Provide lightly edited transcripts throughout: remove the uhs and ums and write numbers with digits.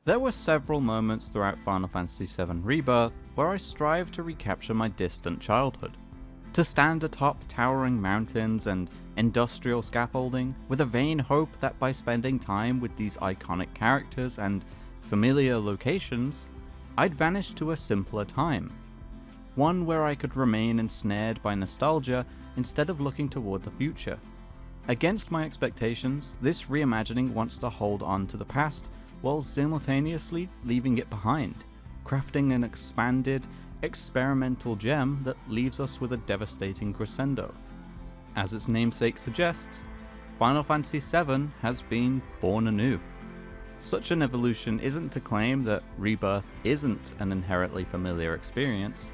There were several moments throughout Final Fantasy VII Rebirth where I strived to recapture my distant childhood. To stand atop towering mountains and industrial scaffolding, with a vain hope that by spending time with these iconic characters and familiar locations, I'd vanish to a simpler time. One where I could remain ensnared by nostalgia instead of looking toward the future. Against my expectations, this reimagining wants to hold on to the past while simultaneously leaving it behind, crafting an expanded, experimental gem that leaves us with a devastating crescendo. As its namesake suggests, Final Fantasy VII has been born anew. Such an evolution isn't to claim that Rebirth isn't an inherently familiar experience.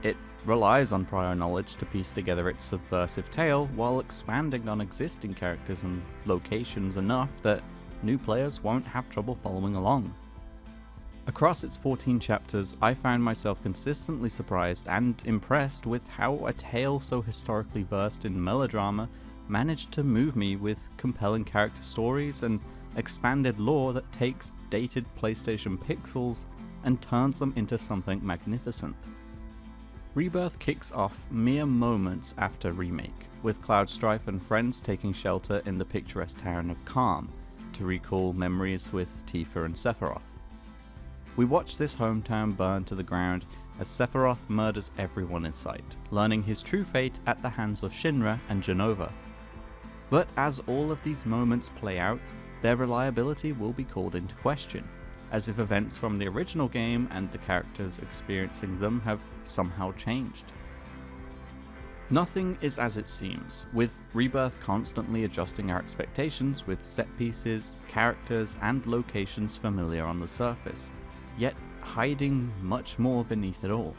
It relies on prior knowledge to piece together its subversive tale while expanding on existing characters and locations enough that new players won't have trouble following along. Across its 14 chapters, I found myself consistently surprised and impressed with how a tale so historically versed in melodrama managed to move me with compelling character stories and expanded lore that takes dated PlayStation pixels and turns them into something magnificent. Rebirth kicks off mere moments after Remake, with Cloud Strife and friends taking shelter in the picturesque town of Calm to recall memories with Tifa and Sephiroth. We watch this hometown burn to the ground as Sephiroth murders everyone in sight, learning his true fate at the hands of Shinra and Jenova. But as all of these moments play out, their reliability will be called into question, as if events from the original game and the characters experiencing them have somehow changed. Nothing is as it seems, with Rebirth constantly adjusting our expectations with set pieces, characters, and locations familiar on the surface, yet hiding much more beneath it all.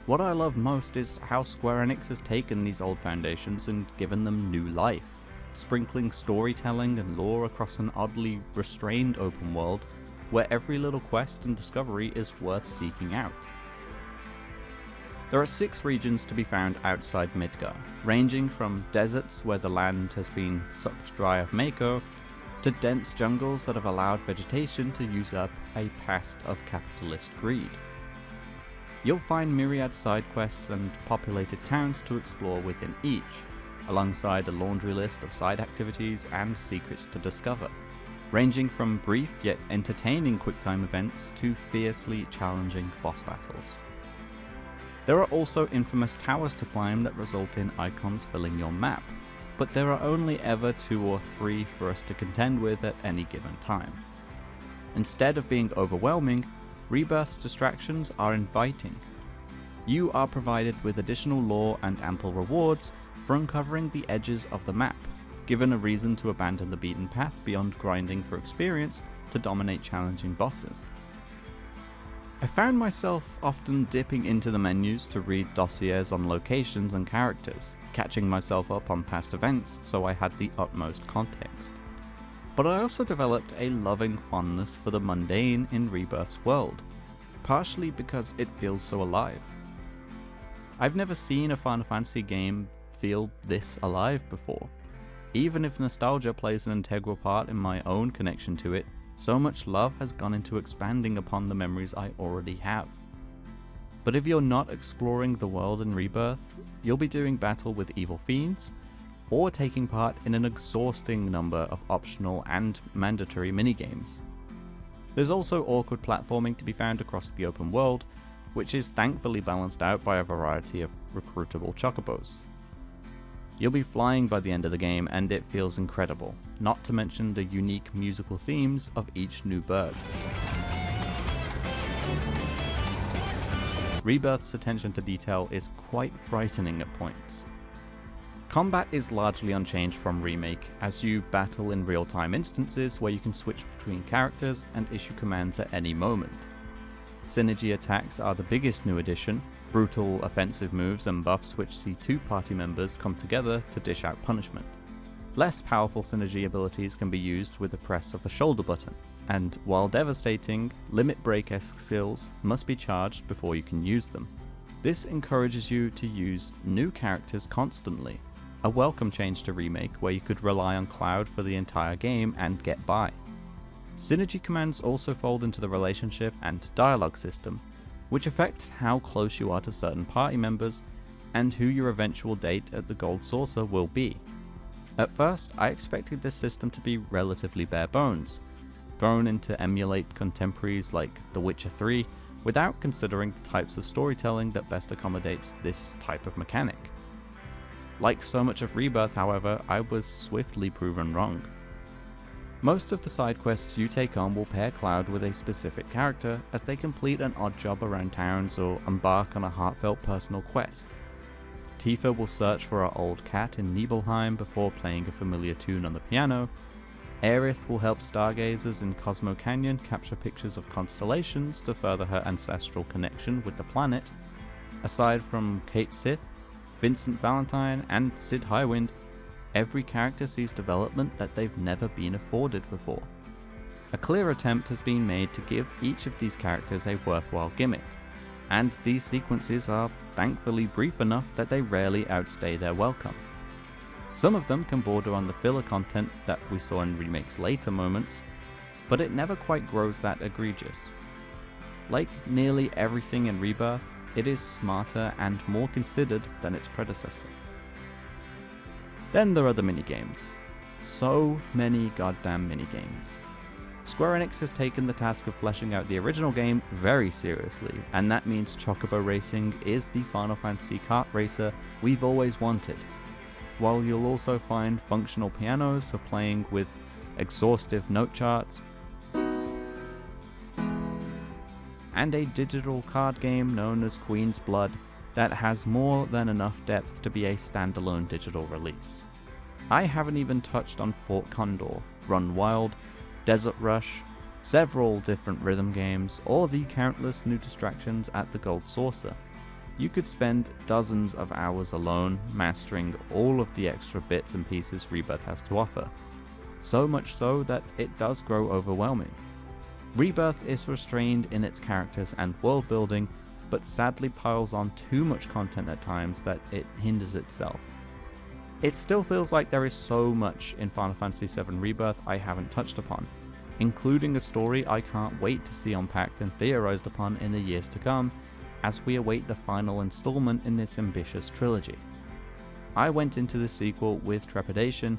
What I love most is how Square Enix has taken these old foundations and given them new life, sprinkling storytelling and lore across an oddly restrained open world where every little quest and discovery is worth seeking out. There are 6 regions to be found outside Midgar, ranging from deserts where the land has been sucked dry of Mako, to dense jungles that have allowed vegetation to use up a past of capitalist greed. You'll find myriad side quests and populated towns to explore within each, alongside a laundry list of side activities and secrets to discover, ranging from brief yet entertaining QuickTime events to fiercely challenging boss battles. There are also infamous towers to climb that result in icons filling your map, but there are only ever 2 or 3 for us to contend with at any given time. Instead of being overwhelming, Rebirth's distractions are inviting. You are provided with additional lore and ample rewards for uncovering the edges of the map, given a reason to abandon the beaten path beyond grinding for experience to dominate challenging bosses. I found myself often dipping into the menus to read dossiers on locations and characters, catching myself up on past events so I had the utmost context. But I also developed a loving fondness for the mundane in Rebirth's world, partially because it feels so alive. I've never seen a Final Fantasy game feel this alive before. Even if nostalgia plays an integral part in my own connection to it, so much love has gone into expanding upon the memories I already have. But if you're not exploring the world in Rebirth, you'll be doing battle with evil fiends, or taking part in an exhausting number of optional and mandatory minigames. There's also awkward platforming to be found across the open world, which is thankfully balanced out by a variety of recruitable chocobos. You'll be flying by the end of the game and it feels incredible, not to mention the unique musical themes of each new bird. Rebirth's attention to detail is quite frightening at points. Combat is largely unchanged from Remake, as you battle in real-time instances where you can switch between characters and issue commands at any moment. Synergy attacks are the biggest new addition, brutal offensive moves and buffs which see 2 party members come together to dish out punishment. Less powerful synergy abilities can be used with the press of the shoulder button, and while devastating, limit break-esque skills must be charged before you can use them. This encourages you to use new characters constantly, a welcome change to Remake where you could rely on Cloud for the entire game and get by. Synergy commands also fold into the relationship and dialogue system, which affects how close you are to certain party members and who your eventual date at the Gold Saucer will be. At first, I expected this system to be relatively bare bones, thrown in to emulate contemporaries like The Witcher 3, without considering the types of storytelling that best accommodates this type of mechanic. Like so much of Rebirth, however, I was swiftly proven wrong. Most of the side quests you take on will pair Cloud with a specific character as they complete an odd job around towns or embark on a heartfelt personal quest. Tifa will search for her old cat in Nibelheim before playing a familiar tune on the piano. Aerith will help stargazers in Cosmo Canyon capture pictures of constellations to further her ancestral connection with the planet. Aside from Kate Sith, Vincent Valentine, and Sid Highwind, every character sees development that they've never been afforded before. A clear attempt has been made to give each of these characters a worthwhile gimmick, and these sequences are thankfully brief enough that they rarely outstay their welcome. Some of them can border on the filler content that we saw in Remake's later moments, but it never quite grows that egregious. Like nearly everything in Rebirth, it is smarter and more considered than its predecessor. Then there are the minigames. So many goddamn minigames. Square Enix has taken the task of fleshing out the original game very seriously, and that means Chocobo Racing is the Final Fantasy kart racer we've always wanted. While you'll also find functional pianos for playing with exhaustive note charts, and a digital card game known as Queen's Blood that has more than enough depth to be a standalone digital release. I haven't even touched on Fort Condor, Run Wild, Desert Rush, several different rhythm games, or the countless new distractions at the Gold Saucer. You could spend dozens of hours alone mastering all of the extra bits and pieces Rebirth has to offer, so much so that it does grow overwhelming. Rebirth is restrained in its characters and world building, but sadly piles on too much content at times that it hinders itself. It still feels like there is so much in Final Fantasy VII Rebirth I haven't touched upon, including a story I can't wait to see unpacked and theorized upon in the years to come, as we await the final installment in this ambitious trilogy. I went into the sequel with trepidation,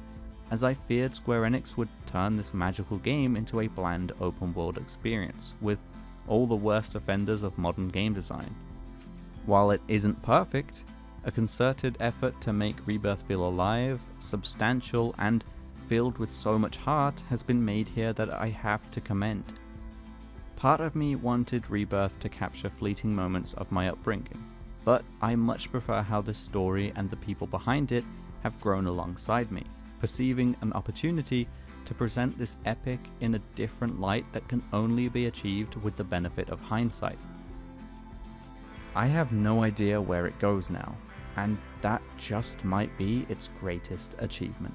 as I feared Square Enix would turn this magical game into a bland open world experience, with all the worst offenders of modern game design. While it isn't perfect, a concerted effort to make Rebirth feel alive, substantial, and filled with so much heart has been made here that I have to commend. Part of me wanted Rebirth to capture fleeting moments of my upbringing, but I much prefer how this story and the people behind it have grown alongside me, perceiving an opportunity to present this epic in a different light that can only be achieved with the benefit of hindsight. I have no idea where it goes now, and that just might be its greatest achievement.